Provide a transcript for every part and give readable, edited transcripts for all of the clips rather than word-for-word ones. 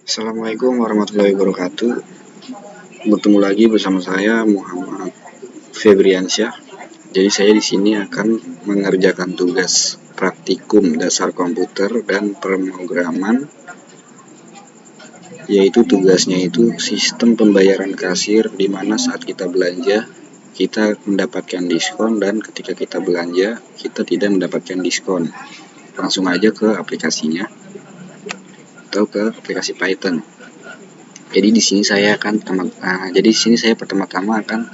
Assalamualaikum warahmatullahi wabarakatuh. Bertemu lagi bersama saya Muhammad Febriansyah. Jadi saya di sini akan mengerjakan tugas praktikum dasar komputer dan pemrograman, yaitu tugasnya itu sistem pembayaran kasir, di mana saat kita belanja kita mendapatkan diskon dan ketika kita belanja kita tidak mendapatkan diskon. Langsung aja ke aplikasinya atau ke aplikasi Python. Jadi di sini saya akan pertama-tama akan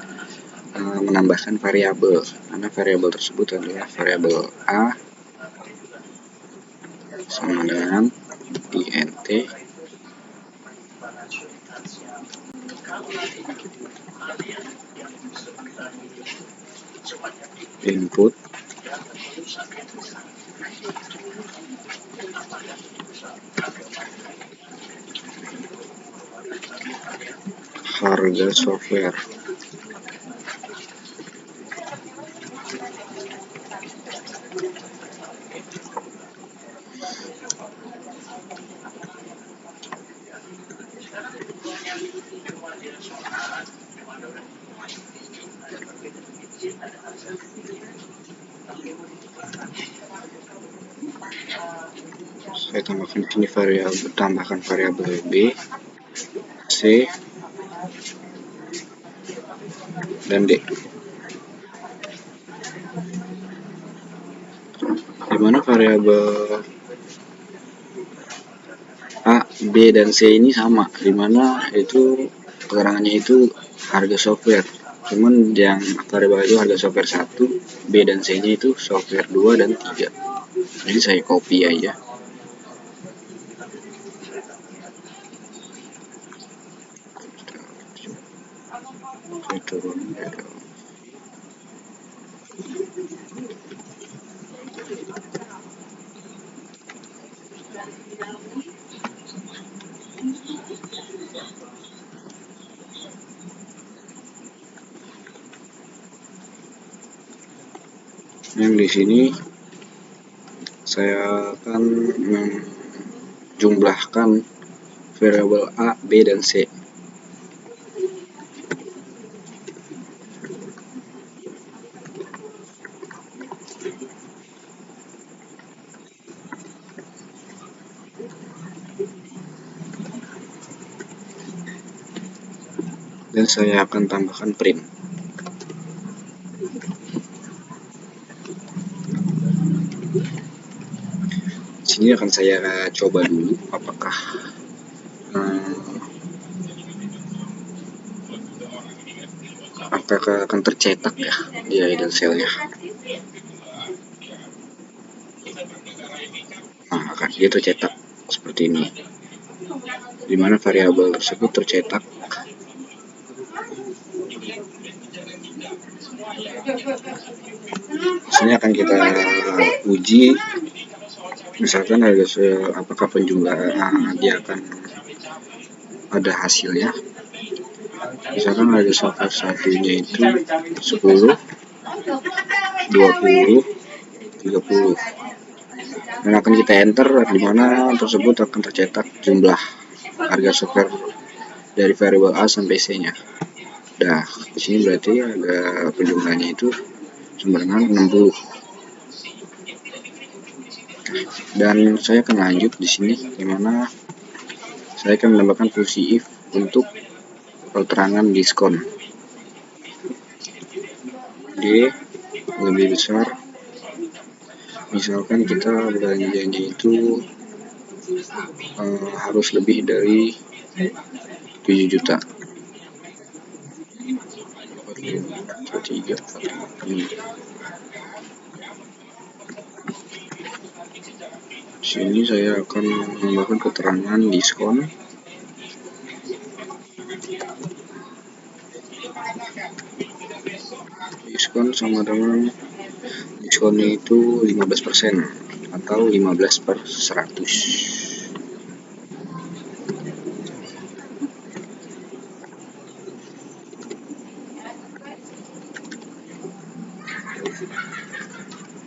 menambahkan variabel. Mana variabel tersebut adalah variabel a sama dengan int input harga software. Saya tambahkan di sini tambahkan variabel b, c, dan d. Dimana variabel a, b, dan c ini sama, dimana itu keterangannya itu harga software. Cuman yang variabel itu harga software 1, b dan c nya itu software 2 dan 3. Jadi saya copy aja. Saya turun yang di sini saya akan menjumlahkan variabel a, b, dan c. Dan saya akan tambahkan print. Sini akan saya coba dulu apakah akan tercetak ya di idle cell-nya. Nah, akan dia tercetak seperti ini, dimana variabel tersebut tercetak. Sini akan kita uji, misalkan apakah penjumlahan dia akan ada hasilnya. Misalkan harga software satunya itu 10, 20, 30, dan akan kita enter, dimana tersebut akan tercetak jumlah harga software dari variabel A sampai C nya. Nah, di sini berarti harga penjumlahannya itu sama dengan 60. Dan saya akan lanjut di sini, dimana saya akan menambahkan fungsi if untuk keterangan diskon. D lebih besar, misalkan kita belanjanya itu harus lebih dari 7 juta. 3, 4, sini saya akan menambahkan keterangan diskon. Diskon sama dengan diskonnya itu 15% atau 15/100.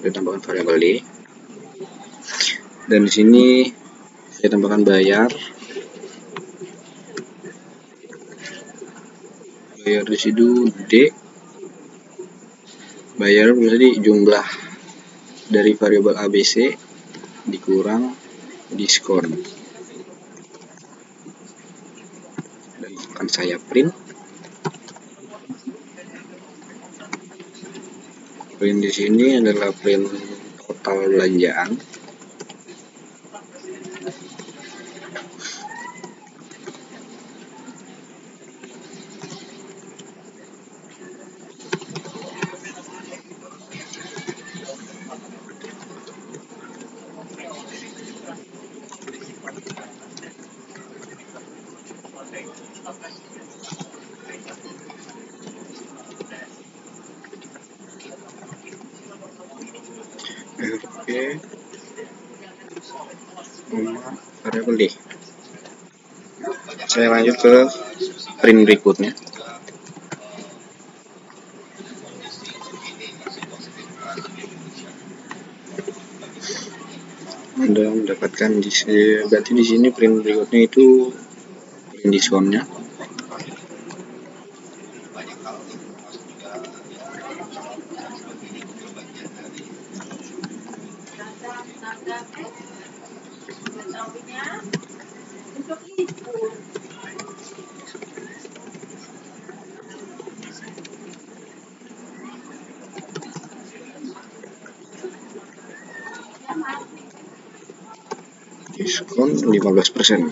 Saya tambahkan variabel D, dan di sini saya tambahkan bayar bayar di situ D, bayar berarti jumlah dari variabel ABC dikurang diskon, dan akan saya print di sini adalah print total belanjaan. RP variabel D. Saya lanjut ke print berikutnya. Anda mendapatkan berarti di sini print berikutnya itu print diskonnya. Diskon 15%.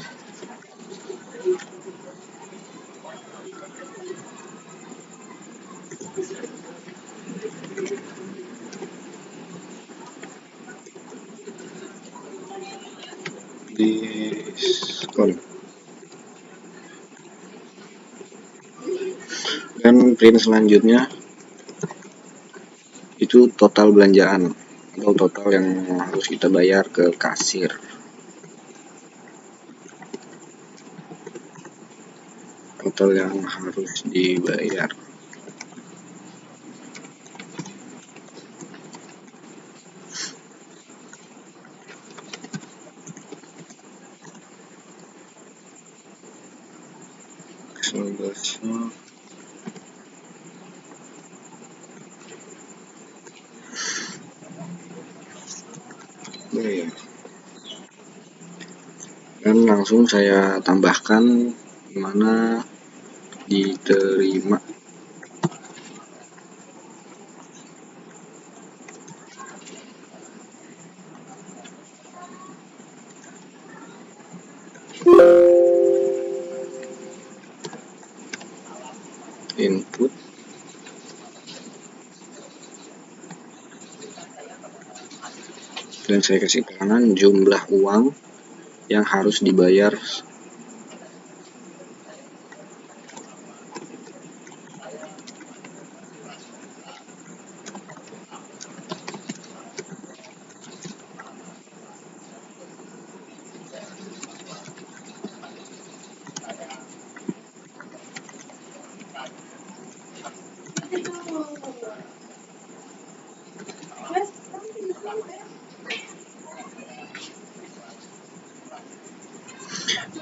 Diskon. Dan print selanjutnya itu total belanjaan atau total yang harus kita bayar ke kasir. Total yang harus dibayar. Dan langsung saya tambahkan mana diterima. Input dan saya kasih keterangan jumlah uang yang harus dibayar.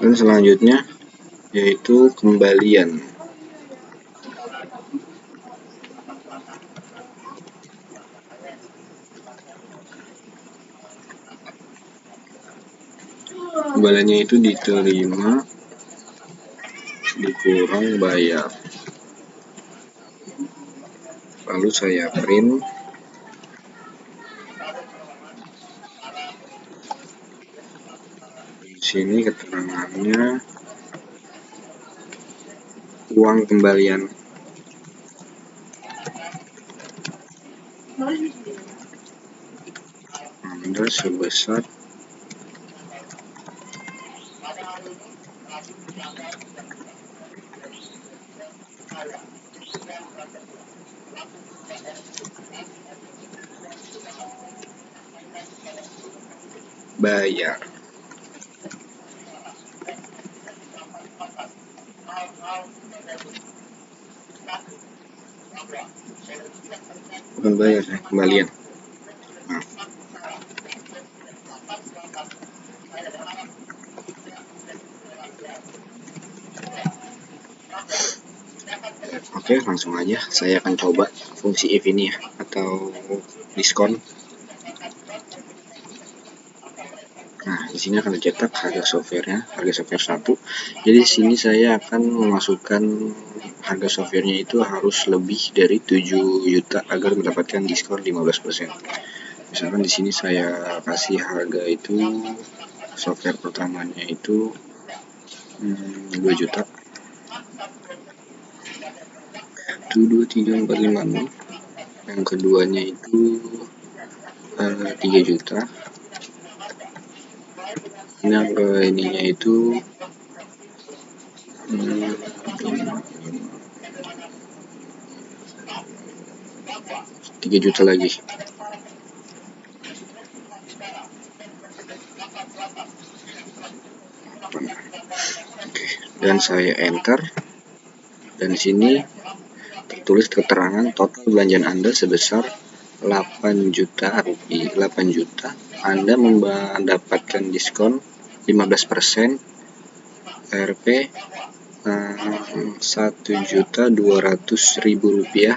Dan selanjutnya yaitu kembalian. Kembaliannya itu diterima dikurang bayar. Lalu saya print. Di sini keterangannya uang kembalian. Anda sebesar bayar. Bukan bayar ya, kembalian. Maaf. Oke, langsung aja saya akan coba fungsi if ini ya, atau diskon. Nah, di sini akan dicetak harga softwarenya, harga software 1. Jadi di sini saya akan memasukkan harga softwarenya itu harus lebih dari 7 juta agar mendapatkan diskon 15%. Misalkan di sini saya kasih harga itu software pertamanya itu 2 juta. 1, 2, 3, 4, 5, 6. Yang keduanya itu 3 juta. Yang ke ininya itu 3 juta lagi. Oke, dan saya enter, dan di sini tertulis keterangan total belanjaan Anda sebesar 8 juta rupiah. 8 juta. Anda mendapatkan diskon 15% Rp 1.200.000 rupiah.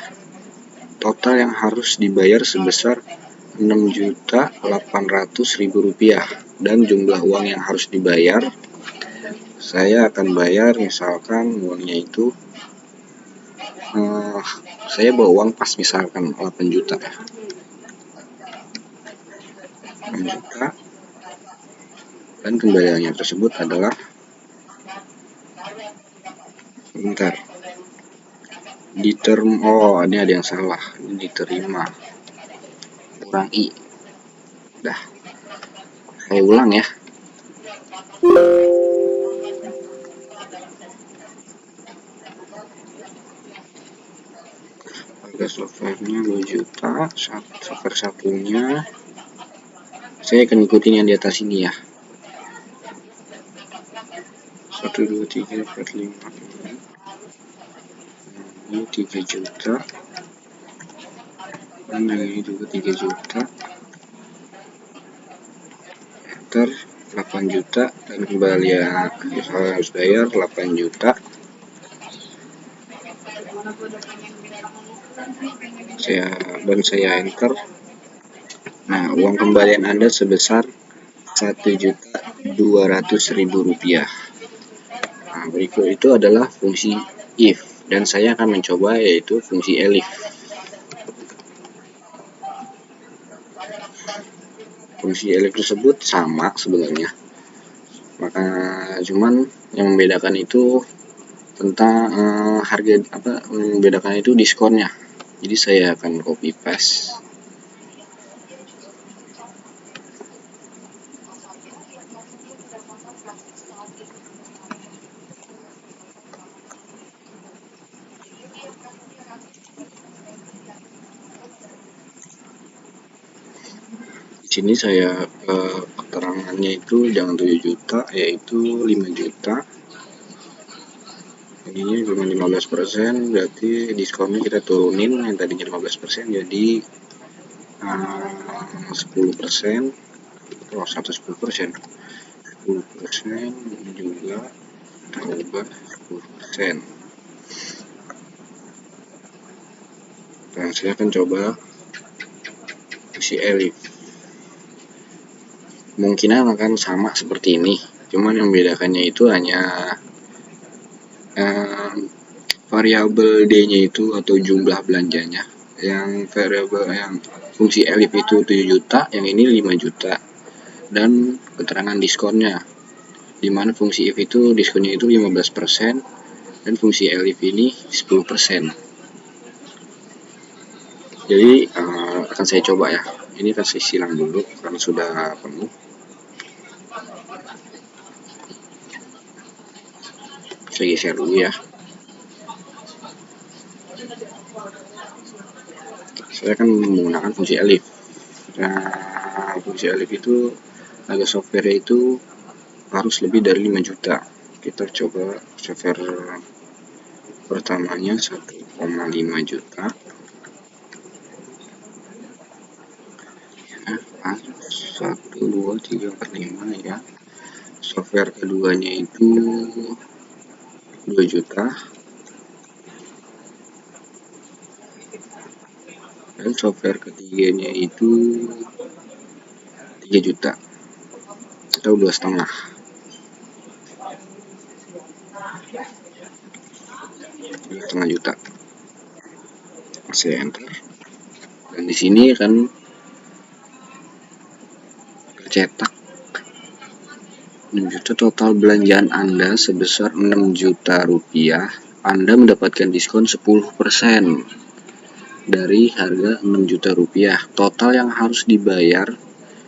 Total yang harus dibayar sebesar 6.800.000 rupiah, dan jumlah uang yang harus dibayar saya akan bayar misalkan uangnya itu saya bawa uang pas misalkan 8 juta ya. 8 juta, dan kembaliannya tersebut adalah bentar, ini ada yang salah, ini diterima kurang i. Dah, saya ulang ya. Harga softwarenya 2 juta, software satunya saya akan ikutin yang di atas ini ya. 1, 2, 3, 4, 5, 6. Ini 3 juta, dan yang ini juga 3 juta. Enter 8 juta, dan kembali ya, saya harus bayar 8 juta. Saya enter. Nah, uang kembalian Anda sebesar 1.200.000 rupiah. Nah, berikut itu adalah fungsi if, dan saya akan mencoba yaitu fungsi elif. Fungsi elif tersebut sama sebenarnya, maka cuman yang membedakan itu tentang membedakan itu diskonnya. Jadi saya akan copy paste. Di sini saya keterangannya itu jangan 7 juta, yaitu 5 juta. Ini cuma 15%, berarti diskonnya kita turunin, yang tadinya 15% jadi 10%. Oh, 110%. 10% juga kita ubah 10%. Dan saya akan coba fungsi elif. Kemungkinan akan sama seperti ini, cuman yang membedakannya itu hanya variabel D-nya itu atau jumlah belanjanya. Yang variabel yang fungsi elif itu 7 juta, yang ini 5 juta. Dan keterangan diskonnya, dimana fungsi if itu diskonnya itu 15%, dan fungsi elif ini 10%. Jadi akan saya coba ya. Ini kasih silang dulu karena sudah penuh. Saya geser dulu ya. Saya akan menggunakan fungsi elif. Nah, fungsi elif itu harga software itu harus lebih dari 5 juta. Kita coba software pertamanya 1,5 juta. 1, 2, 3, 4, 5 ya. Software keduanya itu 2 juta. Dan software ketiganya itu 3 juta atau 2,5, 2,5 juta. Saya enter, dan di sini akan tercetak 6 juta. Total belanjaan Anda sebesar 6 juta rupiah. Anda mendapatkan diskon 10% dari harga 6 juta rupiah. Total yang harus dibayar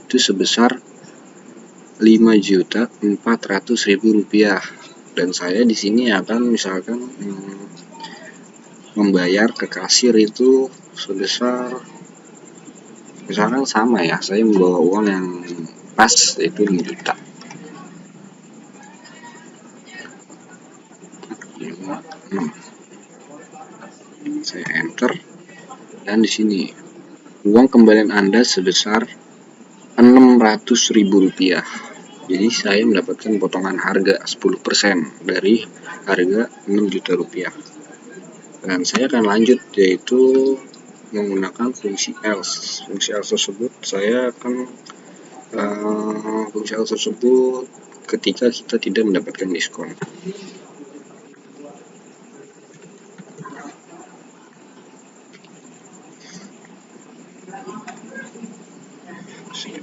itu sebesar 5.400.000 rupiah. Dan saya di sini akan misalkan membayar ke kasir itu sebesar, misalkan sama ya, saya membawa uang yang pas yaitu 5 juta. Saya enter, dan di sini uang kembalian Anda sebesar 600.000 rupiah. Jadi saya mendapatkan potongan harga 10% dari harga 6 juta rupiah. Dan saya akan lanjut, yaitu menggunakan fungsi else. Fungsi else tersebut saya akan fungsi else tersebut ketika kita tidak mendapatkan diskon.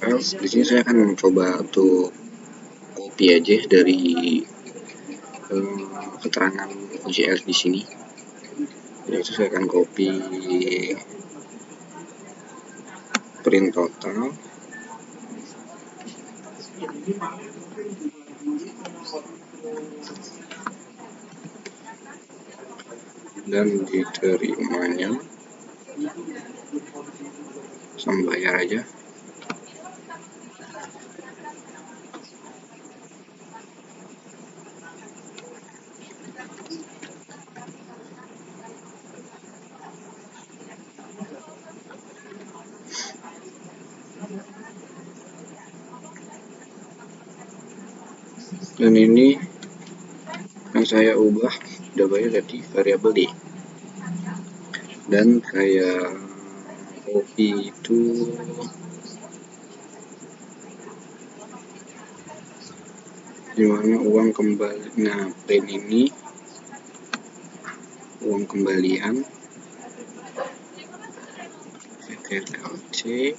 Else di sini saya akan mencoba untuk copy aja dari keterangan fungsi else di sini. Yaitu saya akan copy print total, dan diterimanya sama bayar aja. Dan ini yang saya ubah jawabannya tadi variabel D, dan saya copy itu dimana uang kembali. Nah, print ini uang kembalian, Ctrl C,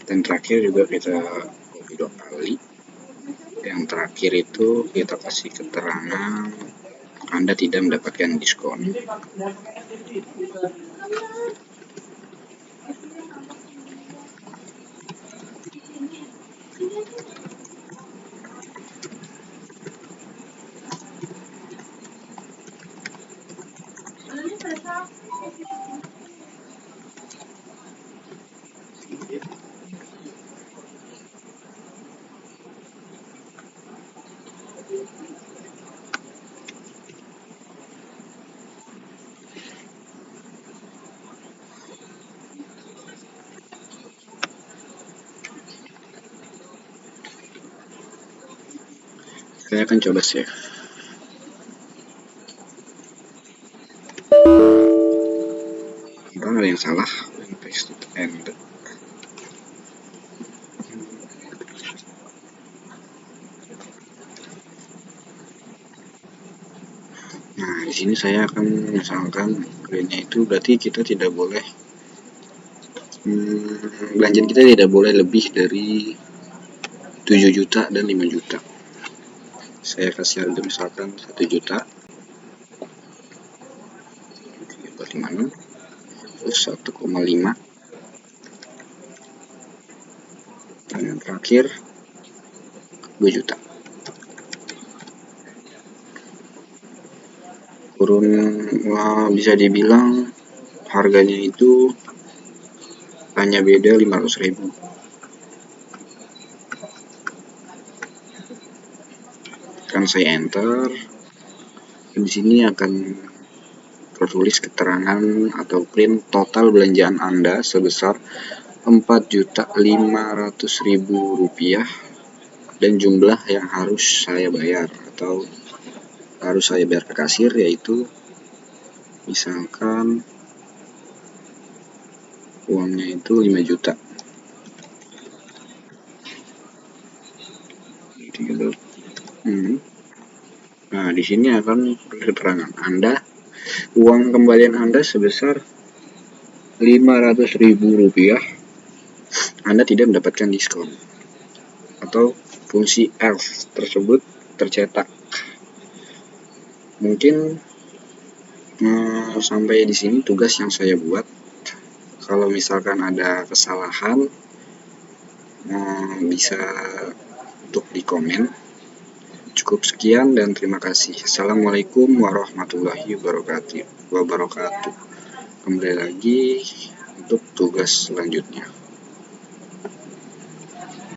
dan terakhir juga kita copy 2 kali. Yang terakhir itu kita kasih keterangan Anda tidak mendapatkan diskon. Saya akan coba save. Ada yang salah, paste it and nah, di sini saya akan misalkan grade-nya itu berarti kita tidak boleh belanjaan kita tidak boleh lebih dari 7 juta dan 5 juta. Saya kasih harga misalkan 1 juta, 3,56, terus 1,5, dan yang terakhir 2 juta. Kurun, bisa dibilang harganya itu hanya beda 500.000. Kan saya enter, dan di sini akan tertulis keterangan atau print total belanjaan Anda sebesar 4.500.000 rupiah, dan jumlah yang harus saya bayar atau harus saya bayar ke kasir yaitu Misalkan uangnya itu 5 juta. Nah, di sini akan keterangan Anda, uang kembalian Anda sebesar 500.000 rupiah. Anda tidak mendapatkan diskon, atau fungsi else tersebut tercetak. Mungkin sampai di sini tugas yang saya buat. Kalau misalkan ada kesalahan, bisa untuk di komen. Cukup sekian dan terima kasih. Assalamualaikum warahmatullahi wabarakatuh. Kembali lagi untuk tugas selanjutnya.